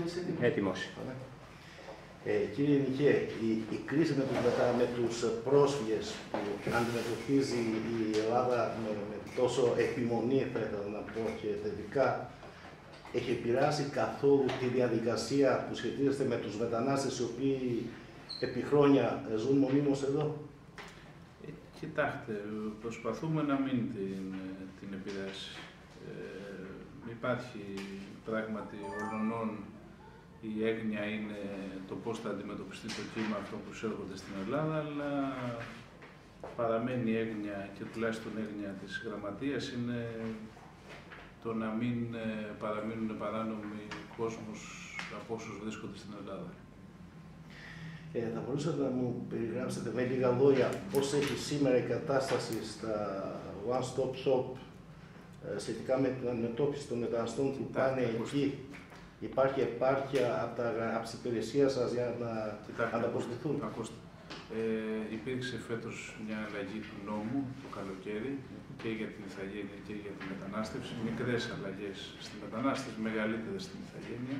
Οπότε είσαι έτοιμος. Έτοιμος. Κύριε Νικέ, η κρίση με τους πρόσφυγες που αντιμετωπίζει η Ελλάδα με τόσο επιμονή, θα ήθελα να πω, και θετικά, έχει επηρεάσει καθόλου τη διαδικασία που σχετίζεται με τους μετανάστες οι οποίοι επί χρόνια ζουν μονίμως εδώ? Κοιτάξτε, προσπαθούμε να μην την επηρεάσει. Υπάρχει πράγματι ολονών, η έγνοια είναι το πώς θα αντιμετωπιστεί το κύμα αυτό που έρχονται στην Ελλάδα, αλλά παραμένει η έγνοια, και τουλάχιστον η έγνοια της γραμματείας, είναι το να μην παραμείνουν παράνομοι κόσμος από όσους βρίσκονται στην Ελλάδα. Θα μπορούσατε να μου περιγράψετε με λίγα λόγια πώς έχει σήμερα η κατάσταση στα One Stop Shop σχετικά με την αντιμετώπιση των μεταναστών που πάνε εκεί? Υπάρχει επάρκεια από τις υπηρεσίες σας για να ανταποκριθούν? Ακούστε, υπήρξε φέτος μια αλλαγή του νόμου το καλοκαίρι και για την ηθαγένεια και για την μετανάστευση. Μικρές αλλαγές στη μετανάστευση, μεγαλύτερες στην ηθαγένεια.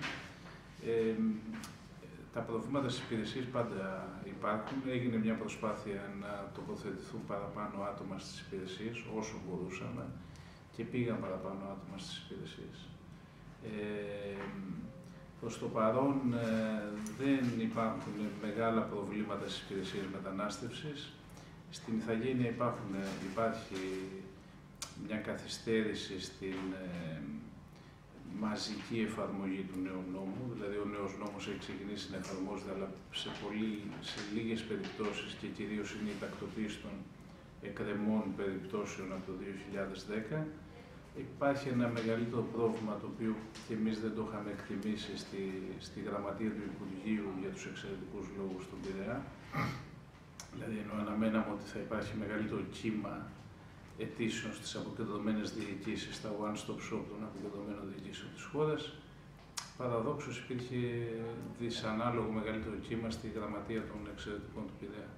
Τα προβλήματα στις υπηρεσίες πάντα υπάρχουν. Έγινε μια προσπάθεια να τοποθετηθούν παραπάνω άτομα στις υπηρεσίες, όσο μπορούσαμε, και πήγαν παραπάνω άτομα στις υπηρεσίες. Προς το παρόν δεν υπάρχουν μεγάλα προβλήματα στις υπηρεσίες μετανάστευσης. Στην ηθαγένεια υπάρχει μια καθυστέρηση στην μαζική εφαρμογή του νέου νόμου. Δηλαδή ο νέος νόμος έχει ξεκινήσει να εφαρμόζεται, αλλά σε λίγες περιπτώσεις, και κυρίως είναι η τακτοποίηση των εκκρεμών περιπτώσεων από το 2010. Υπάρχει ένα μεγαλύτερο πρόβλημα, το οποίο και εμείς δεν το είχαμε εκτιμήσει, στη γραμματεία του Υπουργείου για τους εξαιρετικούς λόγους στον Πειραιά. Δηλαδή, ενώ αναμέναμε ότι θα υπάρχει μεγαλύτερο κύμα αιτήσεων στις αποκεντρωμένες διοικήσεις, στα One Stop Shop των αποκεντρωμένων διοικήσεων της χώρας, παραδόξως υπήρχε δυσανάλογο μεγαλύτερο κύμα στη γραμματεία των εξαιρετικών του Πειραιά.